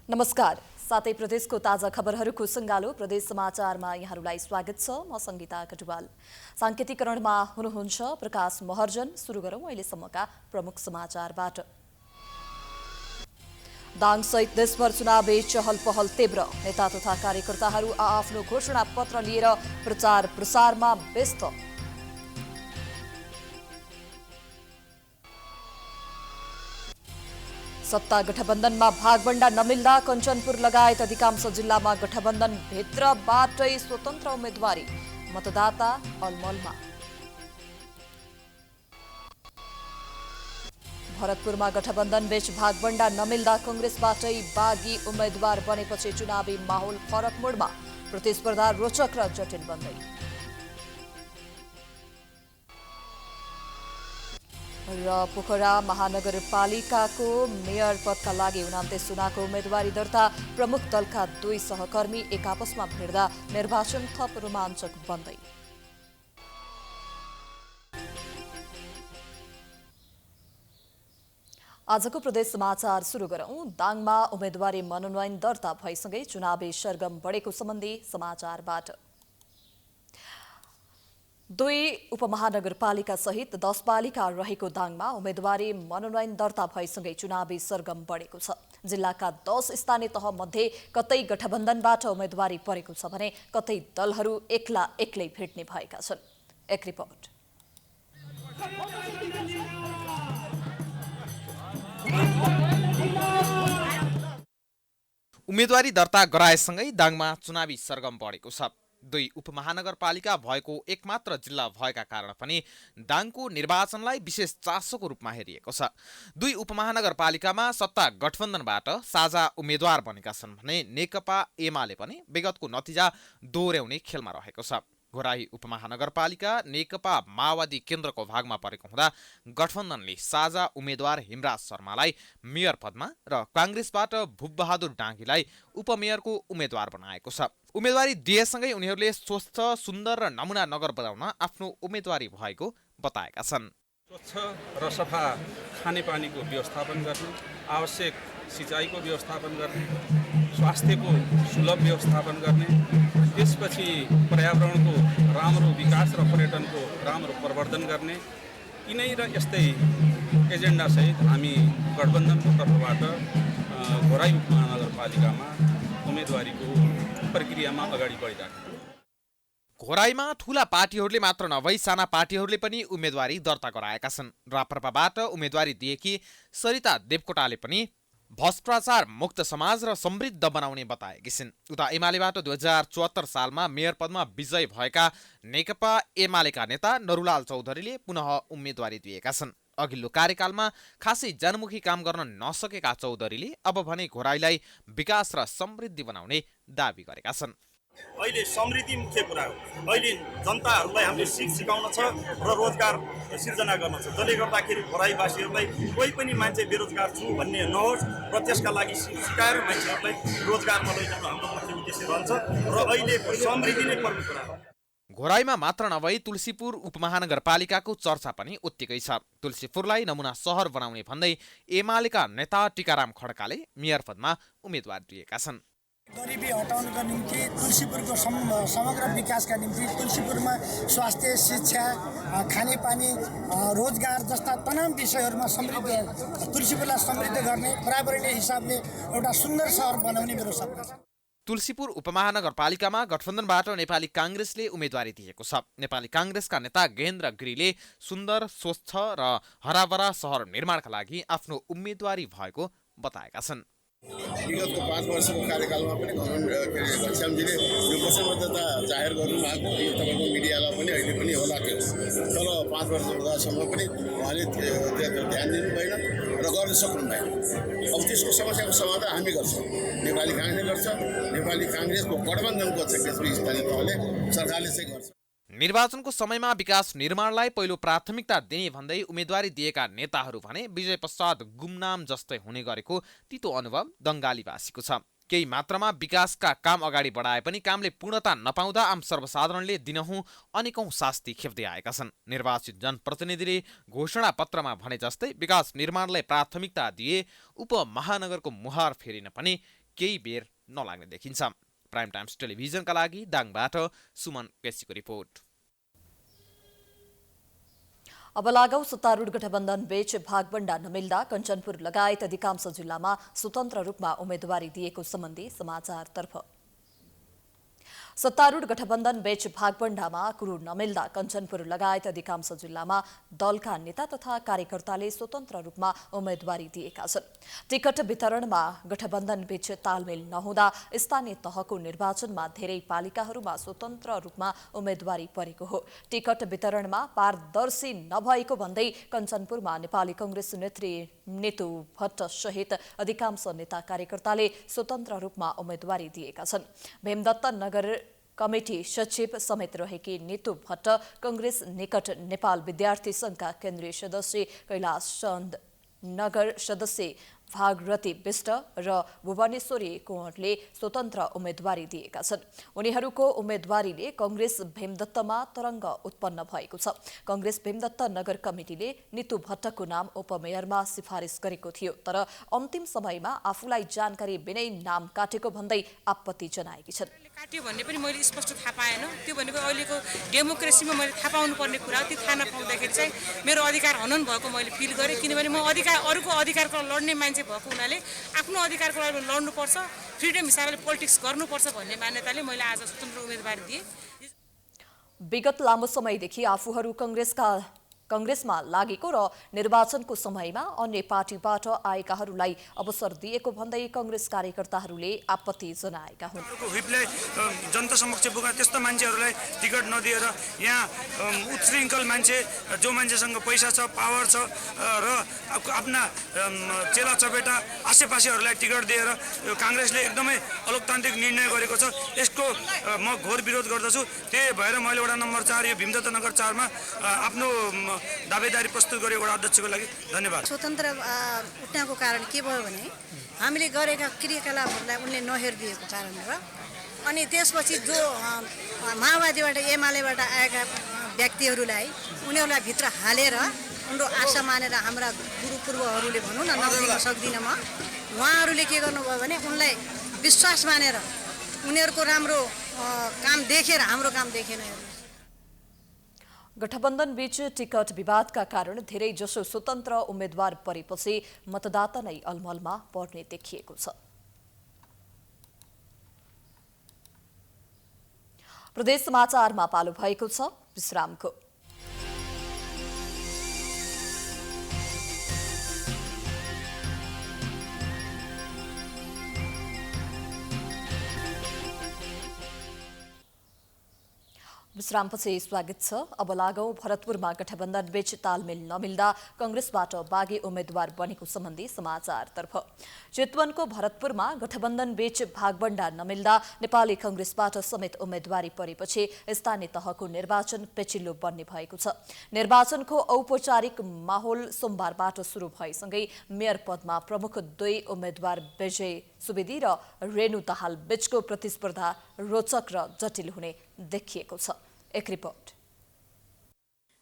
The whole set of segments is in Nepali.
नमस्कार। सातै प्रदेशको ताजा खबरहरूको सङ्गालो प्रदेश समाचारमा यहाँहरूलाई स्वागत छ। म सङ्गीता कटुवाल। साङ्केतिकरणमा हुनुहुन्छ प्रकाश महर्जन। सुरु गरौँ अहिलेसम्मका प्रमुख समाचारबाट। दाङसहित देशभर चुनावी चहल पहल तीव्र। नेता तथा कार्यकर्ताहरू आआफ्नो घोषणा पत्र लिएर प्रचार प्रसारमा व्यस्त। सत्ता गठबन्धनमा भागभण्डा नमिल्दा कञ्चनपुर लगायत अधिकांश जिल्लामा गठबन्धन भित्रबाटै स्वतन्त्र उम्मेदवारी। मतदाता अलमलमा। भरतपुरमा गठबन्धन बीच भागभण्डा नमिल्दा कंग्रेसबाटै बागी उम्मेद्वार बनेपछि चुनावी माहौल फरक मोडमा। प्रतिस्पर्धा रोचक र जटिल बन्दै। र पोखरा महानगरपालिकाको मेयर पदका लागि 29 चुनावको उम्मेदवारी दर्ता। प्रमुख दलका दुई सहकर्मी एक आपसमा भिड्दा निर्वाचन थप रोमाञ्चक बन्दै। आजको प्रदेश समाचार सुरु गरौं। दाङमा उम्मेदवारी मनोनयन दर्ता भएसँगै चुनावी सरगम बढेको सम्बन्धी समाचारबाट। 2 उपमहानगरपालिका सहित 10 पालिका रहेको दाङमा उम्मेदवारी मनोनयन दर्ता भएसँगै चुनावी सरगम बढेको छ। जिल्लाका 10 स्थानीय तह मध्ये कतै गठबन्धनबाट उम्मेदवारी परेको छ भने कतै दलहरू एक्लै भिड्ने भएका छन्। एक रिपोर्ट। उम्मेदवारी दर्ता गराएसँगै दाङमा चुनावी सरगम बढेको छ। 2 उपमहानगरपालिका भएको एकमात्र जिल्ला भएका कारण पनि दाङको निर्वाचनलाई विशेष चासोको रूपमा हेरिएको छ। 2 उपमहानगरपालिकामा सत्ता गठबन्धनबाट साझा उम्मेद्वार बनेका छन् भने नेकपा एमाले पनि विगतको नतिजा दोहोर्याउने खेलमा रहेको छ। घोराही उपमहानगरपालिका नेकपा माओवादी केन्द्रको भागमा परेको हुँदा गठबन्धनले साझा उम्मेद्वार हिमराज शर्मालाई मेयर पदमा र काङ्ग्रेसबाट भूपबहादुर डाँगीलाई उपमेयरको उम्मेद्वार बनाएको छ। उम्मेदवारी दिएसँगै उनीहरूले स्वस्थ, सुन्दर र नमुना नगर बनाउन आफ्नो उम्मेदवारी भएको बताएका छन्। स्वच्छ र सफा खानेपानीको व्यवस्थापन गर्ने, आवश्यक सिँचाइको व्यवस्थापन गर्ने, स्वास्थ्यको सुलभ व्यवस्थापन गर्ने, त्यसपछि पर्यावरणको राम्रो विकास र पर्यटनको राम्रो प्रवर्धन गर्ने, यिनै र यस्तै एजेन्डासहित हामी गठबन्धनको तर्फबाट घोराही उपमहानगरपालिकामा उम्मेदवारीको प्रक्रियामा अगाडि बढिरहेका। घोराईमा ठूला पार्टीहरूले मात्र नभई साना पार्टीहरूले पनि उम्मेदवारी दर्ता गराएका छन्। राप्रपाबाट उम्मेदवारी दिएकी सरिता देवकोटाले पनि भ्रष्टाचार मुक्त समाज र समृद्ध बनाउने बताएकी छिन्। उता एमालेबाट 2074 सालमा मेयर पदमा विजयी भएका नेकपा एमालेका नेता नरुलाल चौधरीले पुनः उम्मेदवारी दिएका छन्। अघिल्लो कार्यकालमा खासै जनमुखी काम गर्न नसकेका चौधरीले अब भने घोराईलाई विकास र समृद्धि बनाउने दाबी गरेका छन्। अहिले समृद्धि मुख्य कुरा हो। अहिले जनताहरूलाई हामीले सिकाउन छ र रोजगार सिर्जना गर्न छ, जसले गर्दाखेरि घोराईवासीहरूलाई कोही पनि मान्छे बेरोजगार छु भन्ने नहोस् र त्यसका लागि सिकाएर मान्छेहरूलाई रोजगारमा लैजानु हाम्रो मुख्य उद्देश्य रहन्छ र अहिले समृद्धि नै प्रमुख कुरा हो। घोराईमा मात्र नभई तुलसीपुर उपमहानगरपालिकाको चर्चा पनि उत्तिकै छ। तुलसीपुरलाई नमुना सहर बनाउने भन्दै एमालेका नेता टीकाराम खड्काले मेयर पदमा उम्मेदवार दिएका छन्। गरिबी हटाउनको निम्ति तुलसीपुरको समग्र विकासका निम्ति तुलसीपुरमा स्वास्थ्य, शिक्षा, खानेपानी, रोजगार जस्ता तमाम विषयहरूमा समृद्ध तुलसीपुरलाई समृद्ध गर्ने, पर्यावरणीय हिसाबले एउटा सुन्दर सहर बनाउने मेरो सपना छ। तुलसीपुर उपमहानगरपालिकामा गठबन्धनबाट नेपाली काङ्ग्रेसले उम्मेदवारी दिएको छ। नेपाली काङ्ग्रेसका नेता गेहेन्द्र गिरीले सुन्दर, स्वच्छ र हराभरा सहर निर्माणका लागि आफ्नो उम्मेदवारी भएको बताएका छन्। विगतको 5 वर्षको कार्यकालमा पनि घनश्यामजीले यो वचनबद्धता जाहेर गर्नुभएको, यो तपाईँको मिडियालाई पनि अहिले पनि होला थियो। तर 5 वर्ष हुँदासम्म पनि उहाँले ध्यान दिनु भएन र गर्न सक्नु भएन। अब त्यसको समस्याको समाधान हामी गर्छौँ, नेपाली काङ्ग्रेसले गर्छ, नेपाली काङ्ग्रेसको गठबन्धनको चाहिँ त्यसपछि स्थानीय तहले सरकारले चाहिँ गर्छ। निर्वाचनको समयमा विकास निर्माणलाई पहिलो प्राथमिकता दिने भन्दै उम्मेदवारी दिएका नेताहरू भने विजय पश्चात गुमनाम जस्तै हुने गरेको तितो अनुभव दङ्गालीवासीको छ। केही मात्रामा विकासका काम अगाडि बढाए पनि कामले पूर्णता नपाउँदा आम सर्वसाधारणले दिनहुँ अनेकौं शास्ति खेप्दै आएका छन्। निर्वाचित जनप्रतिनिधिले घोषणा पत्रमा भने जस्तै विकास निर्माणलाई प्राथमिकता दिए उपमहानगरको मुहार फेरिन पनि केही बेर नलाग्ने देखिन्छ। प्राइम टाइम्स टेलिभिजनका लागि दाङबाट सुमन केसीको रिपोर्ट। अब लागौ सत्तारूढ गठबन्धन बीच भागबण्डा नमिल्दा कञ्चनपुर लगायत अधिकांश जिल्लामा स्वतन्त्र रूपमा उम्मेदवारी दिएको सम्बन्धी समाचारतर्फ। सत्तारूढ गठबन्धन बीच भागबण्डामा कुरो नमिल्दा कञ्चनपुर लगायत अधिकांश जिल्लामा दलका नेता तथा कार्यकर्ताले स्वतन्त्र रूपमा उम्मेदवारी दिएका छन्। टिकट वितरणमा गठबन्धन बीच तालमेल नहुँदा स्थानीय तहको निर्वाचनमा धेरै पालिकाहरूमा स्वतन्त्र रूपमा उम्मेदवारी परेको हो। टिकट वितरणमा पारदर्शी नभएको भन्दै कञ्चनपुरमा नेपाली कांग्रेस नेत्री नेतु भट्ट सहित अधिकांश नेता कार्यकर्ताले स्वतन्त्र रूपमा उम्मेदवारी दिएका छन्। भीमदत्त नगर कमिटी सचिव समेत रहेकी नेतु भट्ट कांग्रेस निकट नेपाल विद्यार्थी संघका केन्द्रीय सदस्य कैलाश चन्द नगर सदस्य भागरथी विष्ट र भुवनेश्वरी कुँवरले स्वतन्त्र उम्मेदवारी दिएका छन्। उनीहरूको उम्मेदवारीले कांग्रेस भीमदत्तमा तरङ्ग उत्पन्न भएको छ। कांग्रेस भीमदत्त नगर कमिटीले नितु भट्टको नाम उपमेयरमा सिफारिस गरेको थियो, तर अन्तिम समयमा आफूलाई जानकारी बिनै नाम काटेको भन्दै आपत्ति जनाएकी छन्। काट्यो भन्ने पनि मैले स्पष्ट थाहा पाएन। त्यो भनेको अहिलेको डेमोक्रेसीमा मैले थाहा पाउनु पर्ने कुरा हो। त्यो थाहा नपाउँदाखेरि चाहिँ मेरो अधिकार हनन भएको मैले फिल गरेँ, किनभने म अरूको अधिकारको लड्ने मान्छे भएको हुनाले आफ्नो अधिकारको लागि लड्नुपर्छ, फ्रिडम हिसाबले पोलिटिक्स गर्नुपर्छ भन्ने मान्यताले मैले आज स्वतन्त्र उम्मेदवारी दिएँ। विगत लामो समयदेखि आफूहरू कांग्रेसमा लागेको र निर्वाचनको समयमा अन्य पार्टीबाट आएकाहरूलाई अवसर दिएको भन्दै कांग्रेस कार्यकर्ताहरूले आपत्ति जनाएका हुन्। व्हिपले जनता समक्ष पुगा त्यस्ता मान्छेहरूलाई टिकट नदिएर यहाँ उच्छृङ्खल मान्छे जो मान्छेसँग पैसा छ, पावर छ र आफ्ना चेला चपेटा आसेपासेहरूलाई टिकट दिएर कांग्रेसले एकदमै अलोकतान्त्रिक निर्णय गरेको छ। यसको म घोर विरोध गर्दछु। त्यही भएर मैले वडा नम्बर 4 यो भीमदत्त नगर 4 मा आफ्नो दावेदारी प्रस्तुत गरेको वडा अध्यक्षको लागि धन्यवाद। स्वतन्त्र उठ्नको कारण के भयो भने हामीले गरेका क्रियाकलापहरूलाई उनले नहेरिदिएको कारण र अनि त्यसपछि जो माओवादीबाट एमालेबाट आएका व्यक्तिहरूलाई उनीहरूलाई भित्र हालेर उनीहरू आशा मानेर हाम्रा गुरुपूर्वहरूले भनौँ न नदिन सक्दिनँ म, उहाँहरूले के गर्नुभयो भने उनलाई विश्वास मानेर उनीहरूको राम्रो काम देखेर हाम्रो काम देखेन। गठबन्धन बीच टिकट विवादका कारण धेरै जसो स्वतन्त्र उम्मेद्वार परेपछि मतदाता नै अलमलमा पर्ने देखिएको छ। प्रदेश समाचारमा पालो भएको छ विश्रामको। विश्रामपछि स्वागत छ। अब लागौं भरतपुरमा गठबन्धन बीच तालमेल नमिल्दा कांग्रेसबाट बागी उम्मेद्वार बनेको सम्बन्धी समाचारतर्फ। चितवनको भरतपुरमा गठबन्धन बीच भागबण्डा नमिल्दा नेपाली कांग्रेसबाट समेत उम्मेदवारी परेपछि स्थानीय तहको निर्वाचन पेचिलो बन्ने भएको छ। निर्वाचनको औपचारिक माहौल सोमबारबाट सुरु भएसँगै मेयर पदमा प्रमुख 2 उम्मेद्वार विजय सुवेदी र रेणु दाहाल बीचको प्रतिस्पर्धा रोचक र जटिल हुने देखिएको छ। एक रिपोर्ट।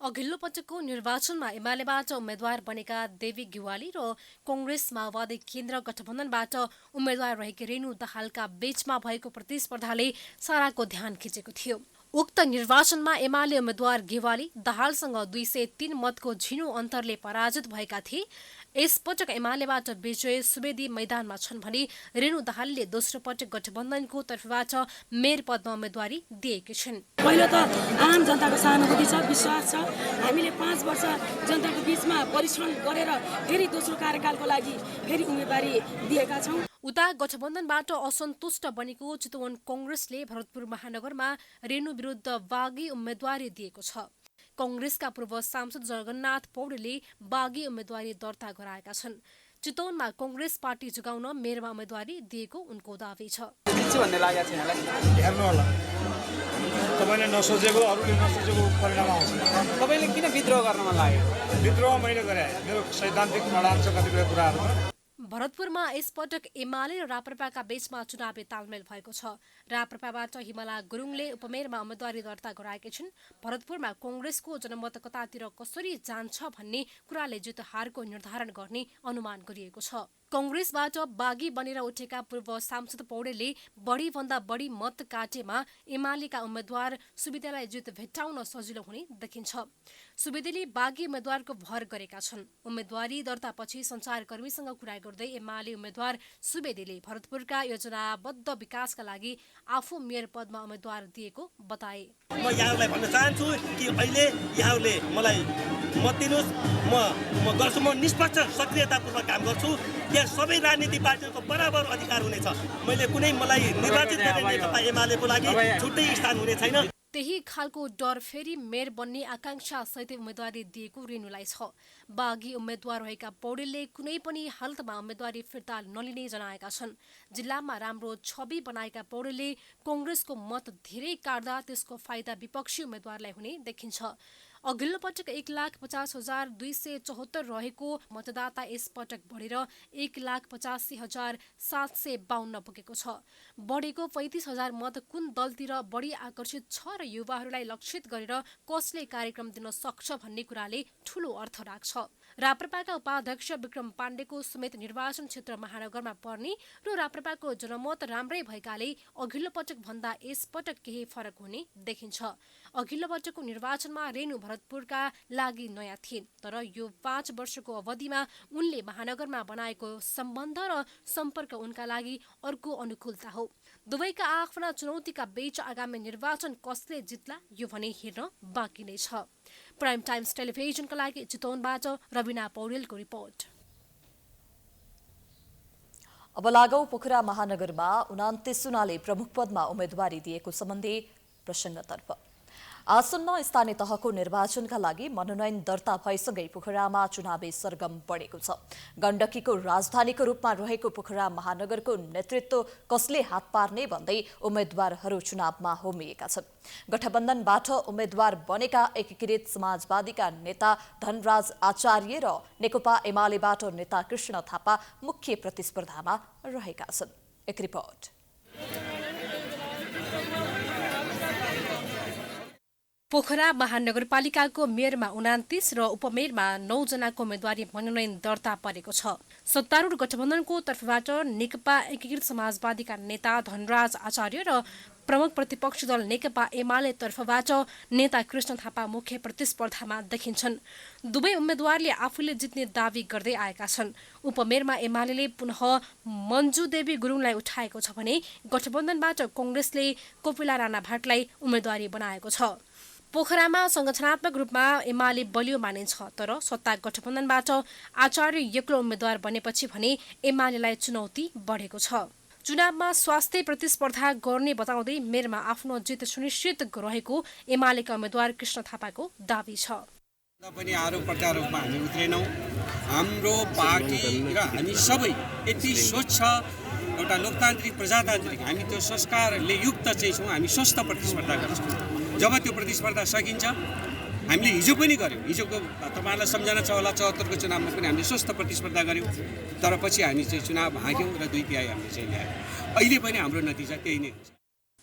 अघिल्लो पटकको निर्वाचनमा एमालेबाट उम्मेद्वार बनेका देवी गिवाली र कांग्रेस माओवादी केन्द्र गठबन्धनबाट उम्मेद्वार रहेकी रेणु दाहालका बीचमा भएको प्रतिस्पर्धाले साराको ध्यान खिचेको थियो। उक्त निर्वाचनमा एमाले उम्मेद्वार गिवाली दाहालसँग 203 मतको झिनो अन्तरले पराजित भएका थिए। यसपटक एमालेबाट विजय सुवेदी मैदानमा छन् भने रेणु दाहालले दोस्रो पटक गठबन्धनको तर्फबाट मेयर पदमा उम्मेदवारी दिएकी छिन्। पहिलो त आम जनताको सहानुभूति छ, विश्वास छ। हामीले 5 वर्ष जनताको बीचमा परिश्रम गरेर फेरि दोस्रो कार्यकालको लागि फेरि उम्मेदवारी दिएका छौं। उता गठबन्धनबाट असन्तुष्ट बनेको चितवन कांग्रेसले भरतपुर महानगरमा रेणु विरुद्ध बागी उम्मेदवारी दिएको छ। कांग्रेसका पूर्व सांसद जगन्नाथ पौडेलले बागी उम्मेदवारी दर्ता गराएका छन्। चितवनमा कांग्रेस पार्टी जुगाउन मेयरमा उम्मेदवारी दिएको उनको दावी छ। तपाईले नसोचेको अरूले नसोचेको परिणाम आउँछ। तपाईले किन विद्रोह गर्न मन लाग्यो? विद्रोह मैले गरे, मेरो सैद्धान्तिक अडान छ कतिपय कुराहरुमा। भरतपुरमा यसपटक एमाले र राप्रपाका बीचमा चुनावी तालमेल भएको छ। राप्रपाबाट हिमला गुरुङले उपमेयरमा उम्मेदवारी दर्ता गराएकी छिन्। भरतपुरमा कांग्रेसको जनमत कतातिर कसरी जान्छ भन्ने कुराले जित हारको निर्धारण गर्ने अनुमान गरिएको छ। कंग्रेसबाट बागी बनेर उठेका पूर्व सांसद पौडेलले बढीभन्दा बढी मत काटेमा एमालेका उम्मेद्वार सुवेदीलाई जित भेट्टाउन सजिलो हुने देखिन्छ। सुवेदीले बागी उम्मेद्वारको भर गरेका छन्। उम्मेद्वारी दर्तापछि सञ्चारकर्मीसँग कुरा गर्दै एमाले उम्मेद्वार सुवेदीले भरतपुरका योजनाबद्ध विकासका लागि आफू मेयर पदमा उम्मेद्वार दिएको बताए। म यहाँहरूलाई भन्न चाहन्छु कि अहिले यहाँहरूले मलाई मत दिनुहोस्, म गर्छु, म निष्पक्ष सक्रियतापूर्वक काम गर्छु। यहाँ सबै राजनीतिक पार्टीहरूको बराबर अधिकार हुनेछ। मैले कुनै मलाई निर्वाचित गर्ने नेकपा एमालेको लागि छुट्टै स्थान हुने छैन। त्यही खालको डर फेरि मेयर बन्ने आकांक्षा सहित उम्मेद्वारी दिएको रेणुलाई छ। बागी उम्मेद्वार रहेका पौडेलले कुनै पनि हालतमा उम्मेद्वारी फिर्ता नलिने जनाएका छन्। जिल्लामा राम्रो छवि बनाएका पौडेलले कंग्रेसको मत धेरै काट्दा त्यसको फाइदा विपक्षी उम्मेद्वारलाई हुने देखिन्छ। अघिल्लो पटक 1,50,274 रहेको मतदाता यसपटक बढेर 1,85,752 पुगेको छ। बढेको 35,000 मत कुन दलतिर बढी आकर्षित छ र युवाहरूलाई लक्षित गरेर कसले कार्यक्रम दिन सक्छ भन्ने कुराले ठूलो अर्थ राख्छ। राप्रपाका उपाध्यक्ष विक्रम पाण्डेको समेत निर्वाचन क्षेत्र महानगरमा पर्ने र राप्रपाको जनमत राम्रै भएकाले अघिल्लो पटक भन्दा यसपटक केही फरक हुने देखिन्छ। अघिल्लो पटकको निर्वाचनमा रेणु भरतपुरका लागि नयाँ थिए, तर यो 5 वर्षको अवधिमा उनले महानगरमा बनाएको सम्बन्ध र सम्पर्क उनका लागि अर्को अनुकूलता हो। दुवैका आफ्ना चुनौतीका बीच आगामी निर्वाचन कसले जित्ला यो भने हेर्न बाँकी नै छ। प्राइम टाइम्स टेलिभिजनका लागि चितवनबाट रविना पौडेलको रिपोर्ट। अब लागौं पोखरा महानगरमा 29 जनाले प्रमुख पदमा उम्मेदवारी दिएको सम्बन्धी प्रसङ्गतर्फ। आसन्न स्थानीय तहको निर्वाचनका लागि मनोनयन दर्ता भएसँगै पोखरामा चुनावी सरगम बढेको छ। गण्डकीको राजधानीको रूपमा रहेको पोखरा महानगरको नेतृत्व कसले हात पार्ने भन्दै उम्मेद्वारहरू चुनावमा होमिएका छन्। गठबन्धनबाट उम्मेद्वार बनेका एकीकृत समाजवादीका नेता धनराज आचार्य र नेकपा एमालेबाट नेता कृष्ण थापा मुख्य प्रतिस्पर्धामा रहेका छन्। एक रिपोर्ट। पोखरा महानगरपालिकाको मेयरमा 29 र उपमेयरमा 9 जनाको उम्मेदवारी मनोनयन दर्ता परेको छ। सत्तारूढ गठबन्धनको तर्फबाट नेकपा एकीकृत समाजवादीका नेता धनराज आचार्य र प्रमुख प्रतिपक्षी दल नेकपा एमाले तर्फबाट नेता कृष्ण थापा मुख्य प्रतिस्पर्धामा देखिन्छन्। दुवै उम्मेद्वारले आफूले जित्ने दावी गर्दै आएका छन्। उपमेयरमा एमाले पुनः मन्जु देवी गुरुङलाई उठाएको छ भने गठबन्धनबाट कांग्रेसले कोपिला राणा भाटलाई उम्मेदवारी बनाएको छ। पोखरामा संगठनात्मक रूपमा एमाले बलियो मानिन्छ, तर सत्ता गठबन्धनबाट आचार्य एक्लो उम्मेद्वार बनेपछि भने एमालेलाई चुनौती बढेको छ। चुनावमा स्वास्थ्य प्रतिस्पर्धा गर्ने बताउँदै मेयरमा आफ्नो जित सुनिश्चित रहेको एमालेका उम्मेद्वार कृष्ण थापाको दावी छ। पनि आरोप प्रत्यारोपमा हामी उत्रेनौँ। हाम्रो पार्टी र हामी सबै यति स्वच्छ एउटा लोकतान्त्रिक प्रजातान्त्रिक हामी त्यो संस्कारले युक्त चाहिँ छौँ। हामी स्वस्थ प्रतिस्पर्धा गर्छौँ। जब त्यो प्रतिस्पर्धा सकिन्छ, हामीले हिजो पनि गऱ्यौँ। हिजोको तपाईँहरूलाई सम्झना छ होला, 74को चुनावमा पनि हामीले स्वस्थ प्रतिस्पर्धा गऱ्यौँ, तर पछि हामी चाहिँ चुनाव भाग्यौँ र 2/3 हामीले चाहिँ ल्यायौँ। अहिले पनि हाम्रो नतिजा त्यही नै हुन्छ।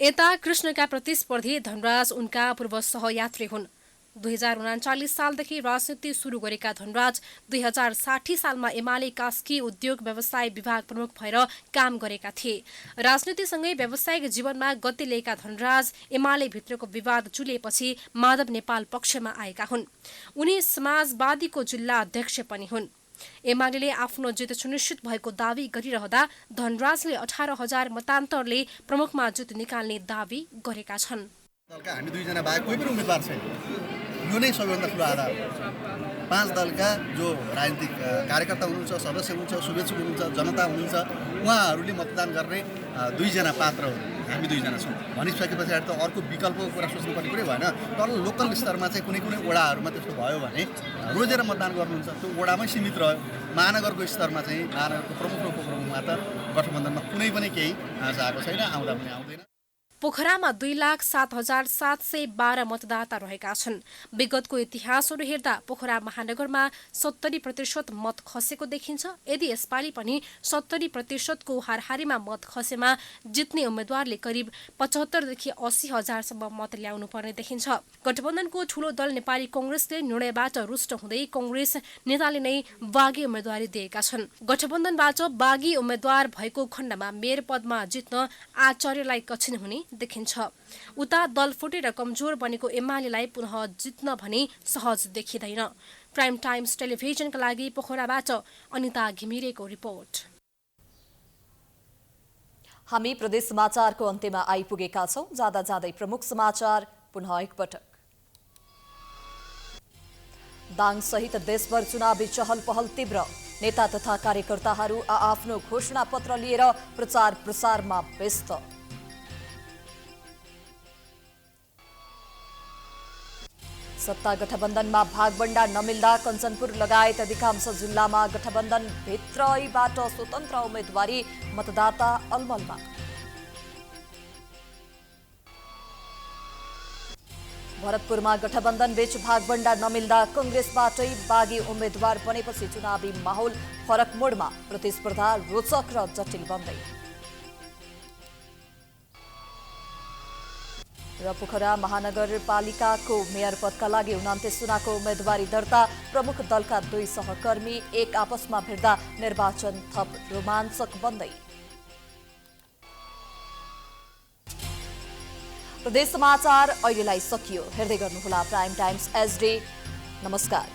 यता कृष्णका प्रतिस्पर्धी धनराज उनका पूर्व सहयात्री हुन्। 2039 सालदेखि राजनीति सुरु गरेका धनराज 2060 सालमा एमाले कास्की उद्योग व्यवसाय विभाग प्रमुख भएर काम गरेका थिए। राजनीतिसँगै व्यावसायिक जीवनमा गति लिएका धनराज एमाले भित्रको विवाद चुलिएपछि माधव नेपाल पक्षमा आएका हुन्। उनी समाजवादीको जिल्ला अध्यक्ष पनि हुन्। एमाले आफ्नो जित सुनिश्चित भएको दावी गरिरहँदा धनराजले 18,000 मतान्तरले प्रमुखमा जित निकाल्ने दावी गरेका छन्। हामी दुईजना बाहेक कोही पनि उम्मेदवार छैन। यो नै सबैभन्दा ठुलो आधार हो। 5 दलका जो राजनीतिक कार्यकर्ता हुनुहुन्छ, सदस्य हुनुहुन्छ, शुभेच्छुक हुनुहुन्छ, जनता हुनुहुन्छ, उहाँहरूले मतदान गर्ने 2 जना पात्र हो। हामी 2 जना छौँ भनिसके पछाडि त अर्को विकल्पको कुरा सोच्नुपर्ने कुरै भएन। तर लोकल स्तरमा चाहिँ कुनै कुनै वडाहरूमा त्यस्तो भयो भने रोजेर मतदान गर्नुहुन्छ, त्यो वडामै सीमित रह्यो। महानगरको स्तरमा चाहिँ महानगरको प्रमुख र उपप्रमुखमा त गठबन्धनमा कुनै पनि केही आएको छैन, आउँदा पनि आउँदैन। पोखरामा 2,07,712 मतदाता रहेका छन्। विगतको इतिहासहरू हेर्दा पोखरा महानगरमा 70% मत खसेको देखिन्छ। यदि यसपालि पनि 70% को हारहारीमा मत खसेमा जित्ने उम्मेद्वारले करिब 75,000 देखि 80,000 मत ल्याउनु पर्ने देखिन्छ। गठबन्धनको ठूलो दल नेपाली कांग्रेसले निर्णयबाट रुष्ट हुँदै कांग्रेस नेताले नै बागी उम्मेद्वारी दिएका छन्। गठबन्धनबाट बागी उम्मेद्वार भएको खण्डमा मेयर पदमा जित्न आचार्यलाई कठिन हुने देखिन्छ। उता दल फुटेर कमजोर बनेको एमालेलाई पुनः जित्न भने सहज देखिँदैन। प्राइम टाइम्स टेलिभिजनका लागि पोखराबाट अनिता घिमिरेको रिपोर्ट। हामी प्रदेश समाचारको अन्त्यमा आइपुगेका छौं। जाँदा जाँदै प्रमुख समाचार पुनः एकपटक। दाङ सहित देशभर चुनावी चहल पहल तीव्र। नेता तथा कार्यकर्ताहरू आफ्नो घोषणा पत्र लिएर प्रचार प्रसारमा व्यस्त। सत्ता गठबन्धनमा भागबण्डा नमिल्दा कञ्चनपुर लगायत अधिकांश जिल्लामा गठबन्धन भित्रैबाट स्वतन्त्र उम्मेदवारी मतदाता अलमलमा। भरतपुरमा गठबन्धन बीच भागबण्डा नमिल्दा कांग्रेसबाटै बागी उम्मेद्वार बनेपछि चुनावी माहौल फरक मोडमा। प्रतिस्पर्धा रोचक र जटिल बन्दै। र पोखरा महानगरपालिकाको मेयर पदका लागि 29 जनाको उम्मेदवारी दर्ता। प्रमुख दलका 2 सहकर्मी एक आपसमा भिड्दा निर्वाचन थप रोमाञ्चक बन्दै। प्रदेश समाचार अहिलेलाई सकियो। हेर्दै गर्नुहोला प्राइम टाइम्स एचडी। नमस्कार।